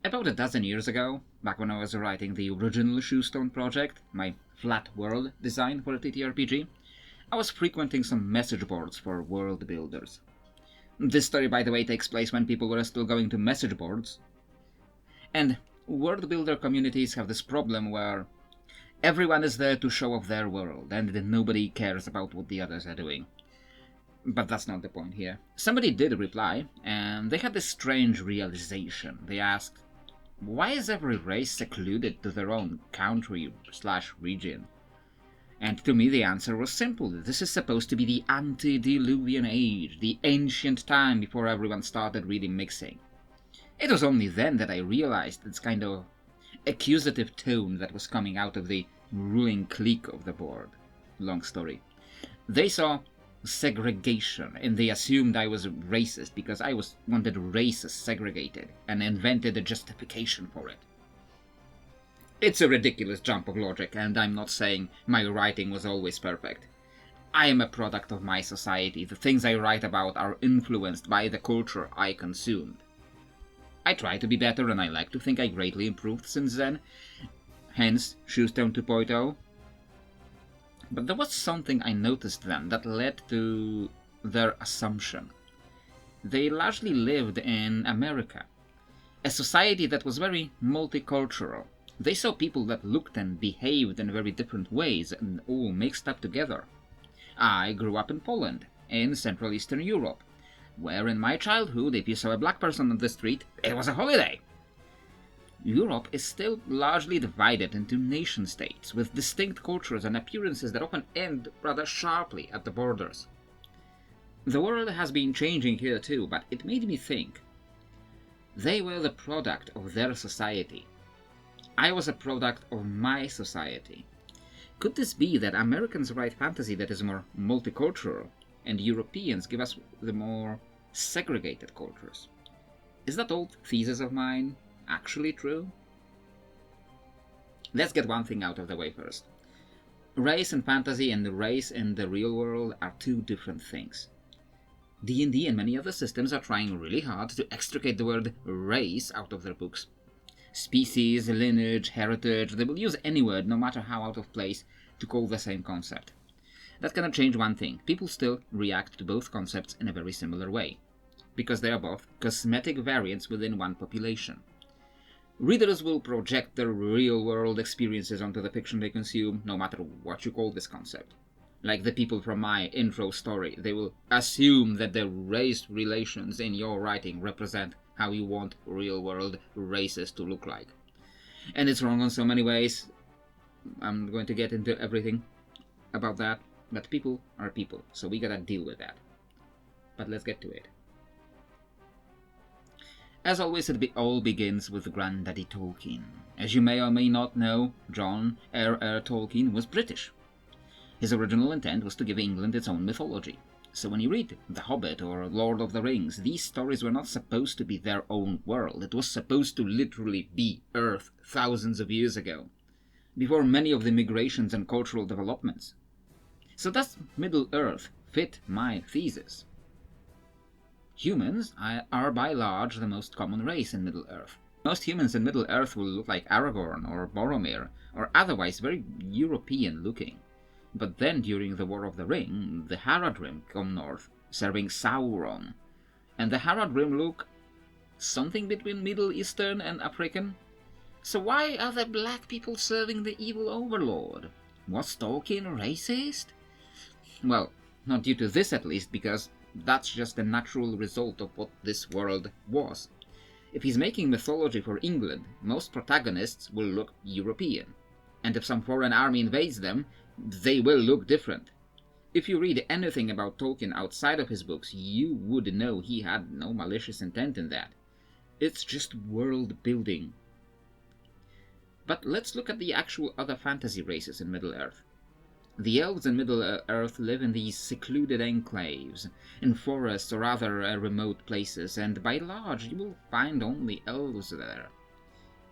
About a dozen years ago, back when I was writing the original Shoestone project, my flat world design for a TTRPG, I was frequenting some message boards for world builders. This story, by the way, takes place when people were still going to message boards. And world builder communities have this problem where everyone is there to show off their world, and nobody cares about what the others are doing. But that's not the point here. Somebody did reply, and they had this strange realization. They asked, why is every race secluded to their own country/region? And to me the answer was simple. This is supposed to be the antediluvian age, the ancient time before everyone started really mixing. It was only then that I realized this kind of accusative tone that was coming out of the ruling clique of the board. Long story. They saw segregation, and they assumed I was racist because I wanted races segregated, and invented a justification for it. It's a ridiculous jump of logic, and I'm not saying my writing was always perfect. I am a product of my society. The things I write about are influenced by the culture I consumed. I try to be better, and I like to think I greatly improved since then, hence Shoestone 2.0. But there was something I noticed then that led to their assumption. They largely lived in America, a society that was very multicultural. They saw people that looked and behaved in very different ways and all mixed up together. I grew up in Poland, in Central Eastern Europe, where in my childhood, if you saw a black person on the street, it was a holiday. Europe is still largely divided into nation-states, with distinct cultures and appearances that often end rather sharply at the borders. The world has been changing here too, but it made me think. They were the product of their society. I was a product of my society. Could this be that Americans write fantasy that is more multicultural, and Europeans give us the more segregated cultures? Is that old thesis of mine actually true? Let's get one thing out of the way first. Race in fantasy and the race in the real world are two different things. D&D and many other systems are trying really hard to extricate the word race out of their books. Species, lineage, heritage, they will use any word, no matter how out of place, to call the same concept. That cannot change one thing. People still react to both concepts in a very similar way, because they are both cosmetic variants within one population. Readers will project their real-world experiences onto the fiction they consume, no matter what you call this concept. Like the people from my intro story, they will assume that the race relations in your writing represent how you want real-world races to look like. And it's wrong on so many ways. I'm going to get into everything about that, but people are people, so we gotta deal with that. But let's get to it. As always, it all begins with Granddaddy Tolkien. As you may or may not know, John R.R. Tolkien was British. His original intent was to give England its own mythology. So when you read The Hobbit or Lord of the Rings, these stories were not supposed to be their own world. It was supposed to literally be Earth thousands of years ago, before many of the migrations and cultural developments. So does Middle-earth fit my thesis? Humans are by large the most common race in Middle-earth. Most humans in Middle-earth will look like Aragorn or Boromir, or otherwise very European-looking. But then during the War of the Ring, the Haradrim come north, serving Sauron. And the Haradrim look something between Middle Eastern and African. So why are the black people serving the evil overlord? Was Tolkien racist? Well, not due to this at least, because that's just a natural result of what this world was. If he's making mythology for England, most protagonists will look European. And if some foreign army invades them, they will look different. If you read anything about Tolkien outside of his books, you would know he had no malicious intent in that. It's just world building. But let's look at the actual other fantasy races in Middle-earth. The elves in Middle-earth live in these secluded enclaves, in forests or other remote places, and by large you will find only elves there.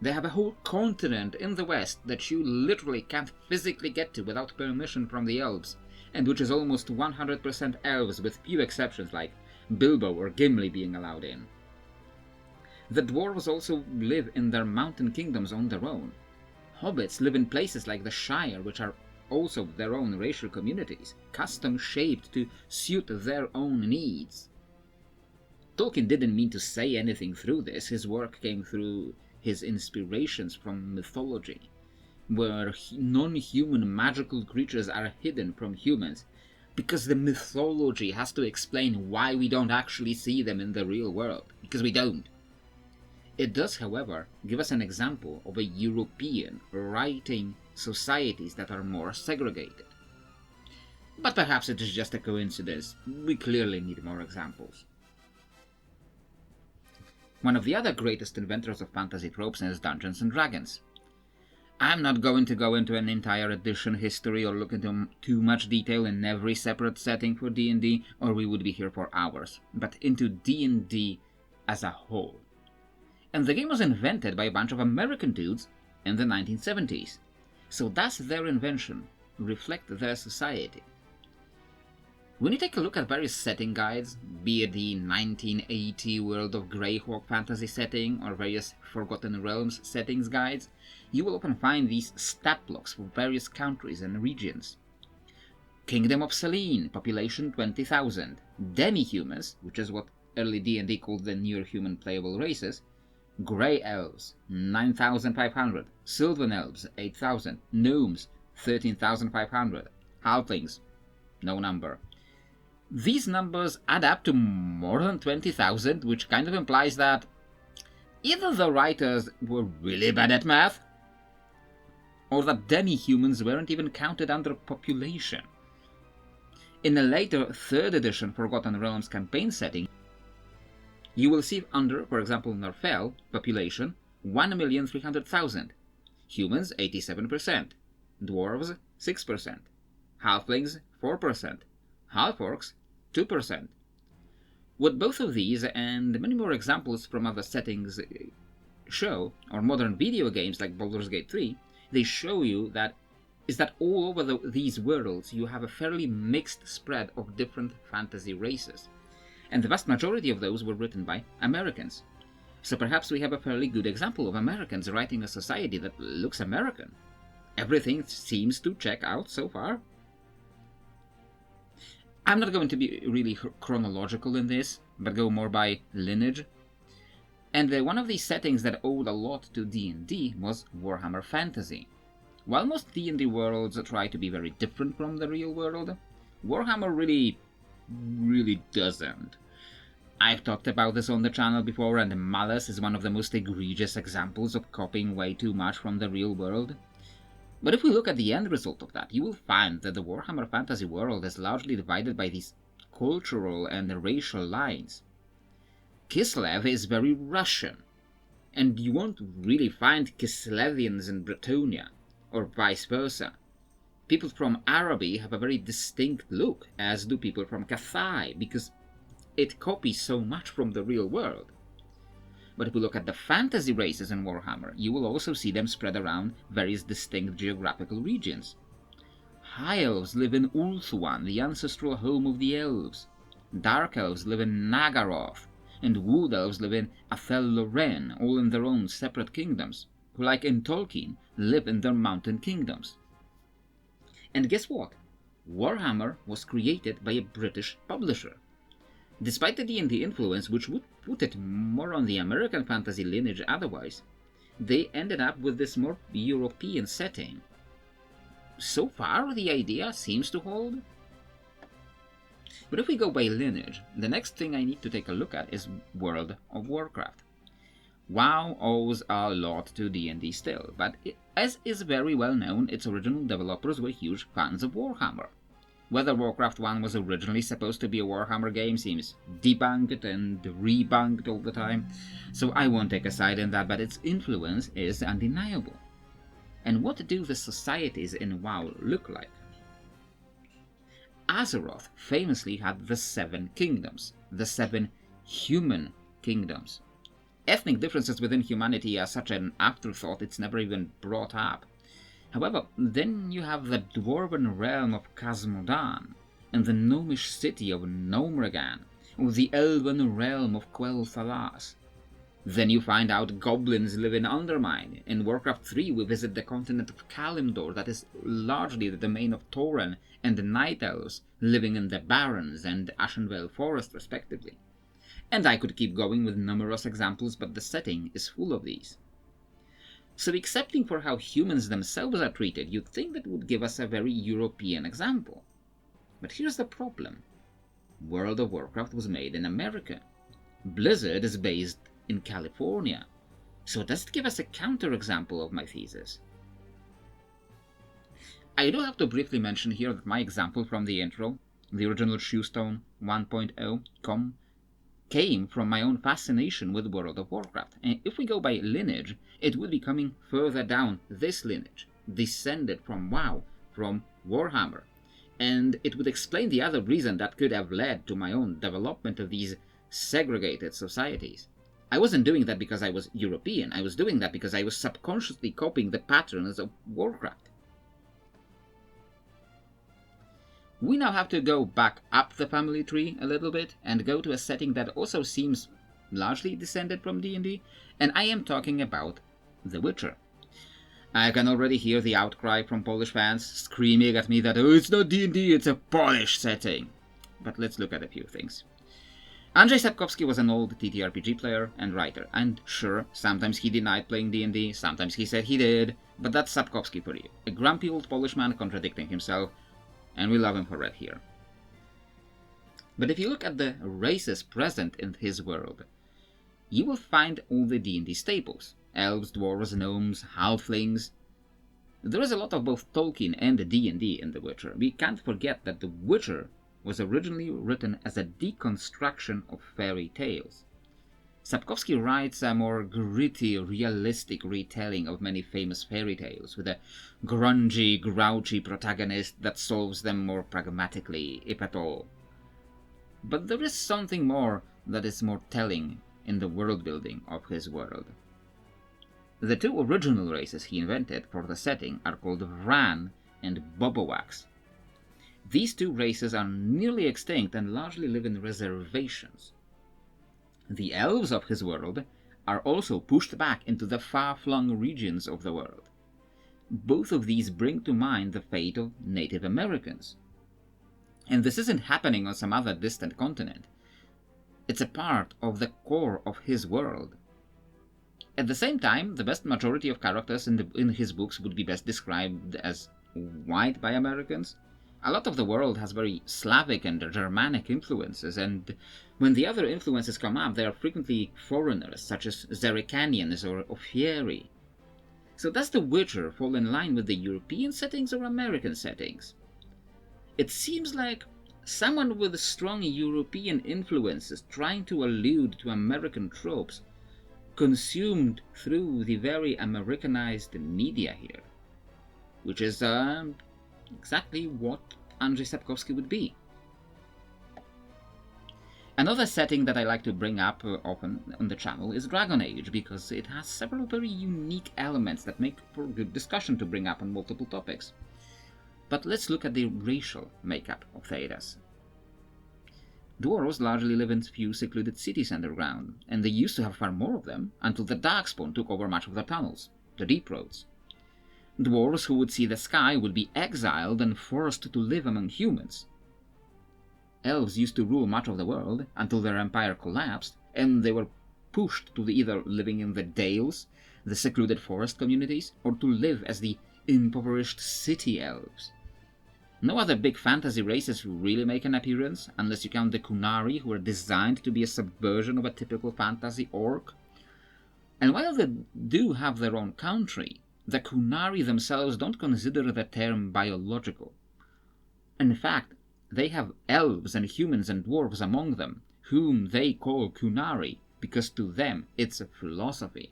They have a whole continent in the west that you literally can't physically get to without permission from the elves, and which is almost 100% elves with few exceptions like Bilbo or Gimli being allowed in. The dwarves also live in their mountain kingdoms on their own. Hobbits live in places like the Shire, which are also their own racial communities, custom shaped to suit their own needs. Tolkien didn't mean to say anything through this. His work came through his inspirations from mythology, where non-human magical creatures are hidden from humans, because the mythology has to explain why we don't actually see them in the real world, because we don't. It does, however, give us an example of a European writing societies that are more segregated. But perhaps it is just a coincidence. We clearly need more examples. One of the other greatest inventors of fantasy tropes is Dungeons & Dragons. I'm not going to go into an entire edition history or look into too much detail in every separate setting for D&D, or we would be here for hours, but into D&D as a whole. And the game was invented by a bunch of American dudes in the 1970s. So does their invention reflect their society? When you take a look at various setting guides, be it the 1980 World of Greyhawk fantasy setting or various Forgotten Realms settings guides, you will often find these stat blocks for various countries and regions. Kingdom of Selene, population 20,000. Demi-humans, which is what early D&D called the near human playable races. Grey Elves, 9,500. Sylvan Elves, 8,000. Gnomes, 13,500. Halflings, no number. These numbers add up to more than 20,000, which kind of implies that either the writers were really bad at math, or that demi-humans weren't even counted under population. In a later 3rd edition Forgotten Realms campaign setting, you will see under, for example, Norfell, population 1,300,000, humans 87%, dwarves 6%, halflings 4%, half-orcs 2%. What both of these and many more examples from other settings show, or modern video games like Baldur's Gate 3, they show you that is that all over these worlds you have a fairly mixed spread of different fantasy races, and the vast majority of those were written by Americans. So perhaps we have a fairly good example of Americans writing a society that looks American. Everything seems to check out so far. I'm not going to be really chronological in this, but go more by lineage. And one of these settings that owed a lot to D&D was Warhammer Fantasy. While most D&D worlds try to be very different from the real world, Warhammer really doesn't. I've talked about this on the channel before, and Malice is one of the most egregious examples of copying way too much from the real world. But if we look at the end result of that, you will find that the Warhammer Fantasy world is largely divided by these cultural and racial lines. Kislev is very Russian, and you won't really find Kislevians in Bretonia, or vice versa. People from Araby have a very distinct look, as do people from Cathay, because it copies so much from the real world. But if we look at the fantasy races in Warhammer, you will also see them spread around various distinct geographical regions. High Elves live in Ulthuan, the ancestral home of the Elves. Dark Elves live in Nagaroth, and Wood Elves live in Athel Loren, all in their own separate kingdoms, who, like in Tolkien, live in their mountain kingdoms. And guess what? Warhammer was created by a British publisher. Despite the D&D influence, which would put it more on the American fantasy lineage otherwise, they ended up with this more European setting. So far, the idea seems to hold. But if we go by lineage, the next thing I need to take a look at is World of Warcraft. WoW owes a lot to D&D still, but as is very well known, its original developers were huge fans of Warhammer. Whether Warcraft 1 was originally supposed to be a Warhammer game seems debunked and rebunked all the time, so I won't take a side in that, but its influence is undeniable. And what do the societies in WoW look like? Azeroth famously had the 7 kingdoms, the 7 human kingdoms. Ethnic differences within humanity are such an afterthought it's never even brought up. However, then you have the dwarven realm of Khazmodan, and the gnomish city of Gnomregan, or the elven realm of Quel'Thalas. Then you find out goblins live in Undermine. In Warcraft 3 we visit the continent of Kalimdor that is largely the domain of Tauren and the Night Elves living in the Barrens and Ashenvale Forest respectively. And I could keep going with numerous examples, but the setting is full of these. So accepting for how humans themselves are treated, you'd think that would give us a very European example. But here's the problem. World of Warcraft was made in America. Blizzard is based in California. So does it give us a counterexample of my thesis? I do have to briefly mention here that my example from the intro, the original Shoestone 1.0, came from my own fascination with World of Warcraft. And if we go by lineage, it would be coming further down this lineage, descended from WoW, from Warhammer. And it would explain the other reason that could have led to my own development of these segregated societies. I wasn't doing that because I was European, I was doing that because I was subconsciously copying the patterns of Warcraft. We now have to go back up the family tree a little bit and go to a setting that also seems largely descended from D&D, and I am talking about The Witcher. I can already hear the outcry from Polish fans screaming at me that, oh, it's not D&D, it's a Polish setting. But let's look at a few things. Andrzej Sapkowski was an old TTRPG player and writer, and sure, sometimes he denied playing D&D, sometimes he said he did, but that's Sapkowski for you. A grumpy old Polish man contradicting himself, and we love him for it here. But if you look at the races present in his world, you will find all the D&D staples. Elves, dwarves, gnomes, halflings. There is a lot of both Tolkien and D&D in The Witcher. We can't forget that The Witcher was originally written as a deconstruction of fairy tales. Sapkowski writes a more gritty, realistic retelling of many famous fairy tales, with a grungy, grouchy protagonist that solves them more pragmatically, if at all. But there is something more that is more telling in the world-building of his world. The two original races he invented for the setting are called Vran and Bobowax. These two races are nearly extinct and largely live in reservations. The elves of his world are also pushed back into the far-flung regions of the world. Both of these bring to mind the fate of Native Americans. And this isn't happening on some other distant continent. It's a part of the core of his world. At the same time, the vast majority of characters in his books would be best described as white by Americans. A lot of the world has very Slavic and Germanic influences, and when the other influences come up, they are frequently foreigners, such as Zerrikanians or Ofieri. So does The Witcher fall in line with the European settings or American settings? It seems like someone with strong European influences trying to allude to American tropes, consumed through the very Americanized media here, which is exactly what Andrzej Sapkowski would be. Another setting that I like to bring up often on the channel is Dragon Age, because it has several very unique elements that make for good discussion to bring up on multiple topics. But let's look at the racial makeup of Thedas. Dwarves largely live in few secluded cities underground, and they used to have far more of them until the Darkspawn took over much of their tunnels, the Deep Roads. Dwarves who would see the sky would be exiled and forced to live among humans. Elves used to rule much of the world until their empire collapsed, and they were pushed to either living in the Dales, the secluded forest communities, or to live as the impoverished city elves. No other big fantasy races really make an appearance, unless you count the Kunari, who are designed to be a subversion of a typical fantasy orc. And while they do have their own country, the Kunari themselves don't consider the term biological. In fact, they have elves and humans and dwarves among them, whom they call Kunari, because to them it's a philosophy.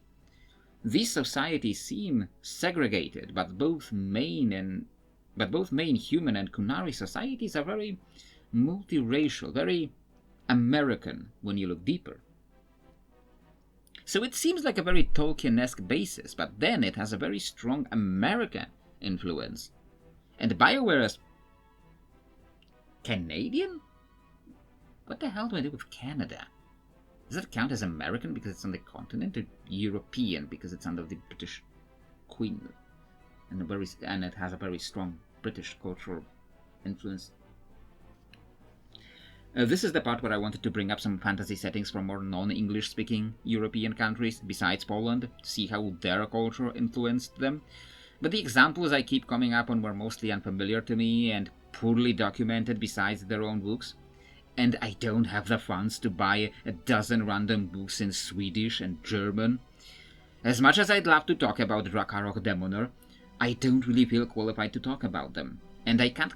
These societies seem segregated, but both main human and Kunari societies are very multiracial, very American when you look deeper. So it seems like a very Tolkien-esque basis, but then it has a very strong American influence. And BioWare is Canadian? What the hell do I do with Canada? Does that count as American because it's on the continent, or European because it's under the British Queen, and it has a very strong British cultural influence? This is the part where I wanted to bring up some fantasy settings from more non-English speaking European countries besides Poland, to see how their culture influenced them. But the examples I keep coming up on were mostly unfamiliar to me and poorly documented besides their own books. And I don't have the funds to buy a dozen random books in Swedish and German. As much as I'd love to talk about Drakarok Demoner, I don't really feel qualified to talk about them, and I can't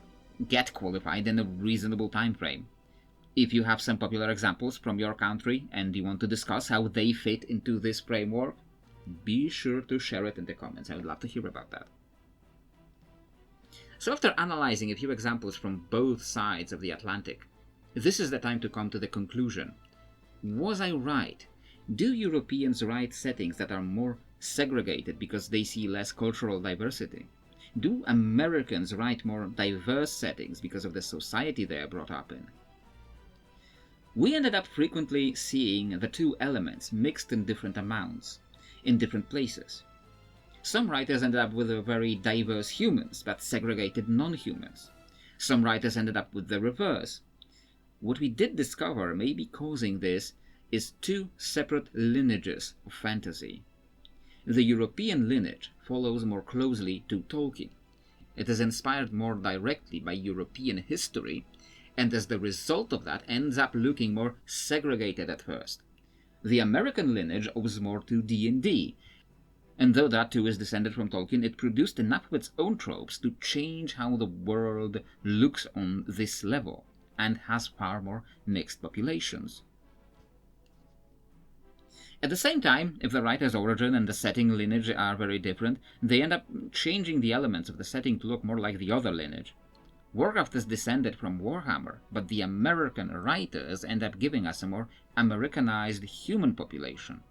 get qualified in a reasonable time frame. If you have some popular examples from your country and you want to discuss how they fit into this framework, be sure to share it in the comments. I would love to hear about that. So after analyzing a few examples from both sides of the Atlantic, this is the time to come to the conclusion. Was I right? Do Europeans write settings that are more segregated because they see less cultural diversity? Do Americans write more diverse settings because of the society they are brought up in? We ended up frequently seeing the two elements mixed in different amounts, in different places. Some writers ended up with very diverse humans, but segregated non-humans. Some writers ended up with the reverse. What we did discover may be causing this is two separate lineages of fantasy. The European lineage follows more closely to Tolkien. It is inspired more directly by European history, and as the result of that ends up looking more segregated at first. The American lineage owes more to D&D, and though that too is descended from Tolkien, it produced enough of its own tropes to change how the world looks on this level, and has far more mixed populations. At the same time, if the writer's origin and the setting lineage are very different, they end up changing the elements of the setting to look more like the other lineage. Warcraft is descended from Warhammer, but the American writers end up giving us a more Americanized human population.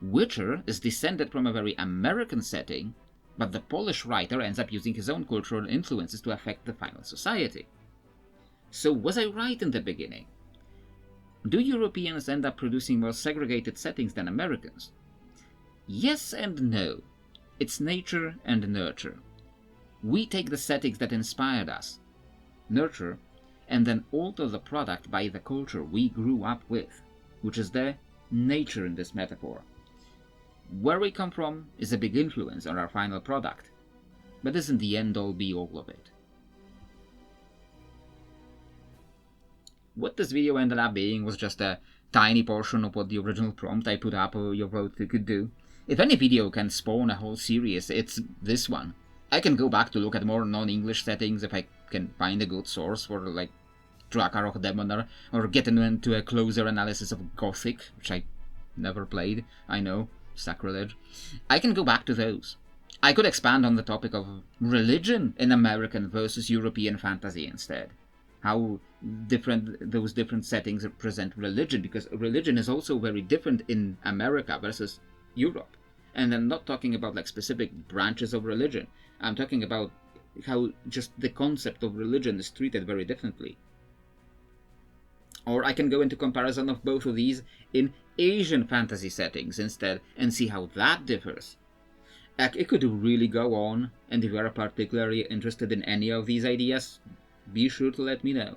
Witcher is descended from a very American setting, but the Polish writer ends up using his own cultural influences to affect the final society. So was I right in the beginning? Do Europeans end up producing more segregated settings than Americans? Yes and no. It's nature and nurture. We take the settings that inspired us, nurture, and then alter the product by the culture we grew up with, which is the nature in this metaphor. Where we come from is a big influence on our final product, but isn't the end-all be-all of it. What this video ended up being was just a tiny portion of what the original prompt I put up your vote could do. If any video can spawn a whole series, it's this one. I can go back to look at more non-English settings if I can find a good source for, like, Drakarok Demoner, or get into a closer analysis of Gothic, which I never played, I know, sacrilege. I can go back to those. I could expand on the topic of religion in American versus European fantasy instead. How different those different settings represent religion, because religion is also very different in America versus Europe. And I'm not talking about like specific branches of religion. I'm talking about how just the concept of religion is treated very differently. Or I can go into comparison of both of these in Asian fantasy settings instead and see how that differs. It could really go on, and if you are particularly interested in any of these ideas, be sure to let me know.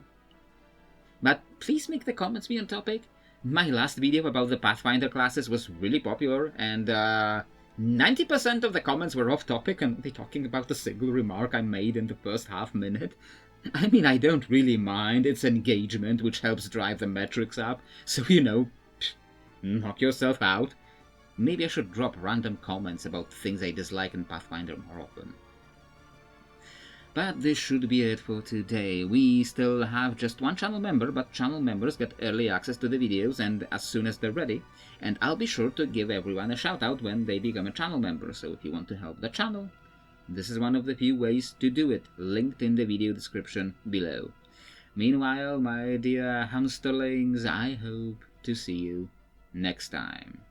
But please make the comments be on topic. My last video about the Pathfinder classes was really popular, and 90% of the comments were off topic and they talking about the single remark I made in the first half minute. I mean, I don't really mind, it's engagement which helps drive the metrics up, so you know, knock yourself out. Maybe I should drop random comments about things I dislike in Pathfinder more often. But this should be it for today. We still have just one channel member, but channel members get early access to the videos and as soon as they're ready. And I'll be sure to give everyone a shout out when they become a channel member, so if you want to help the channel, this is one of the few ways to do it, linked in the video description below. Meanwhile, my dear hamsterlings, I hope to see you next time.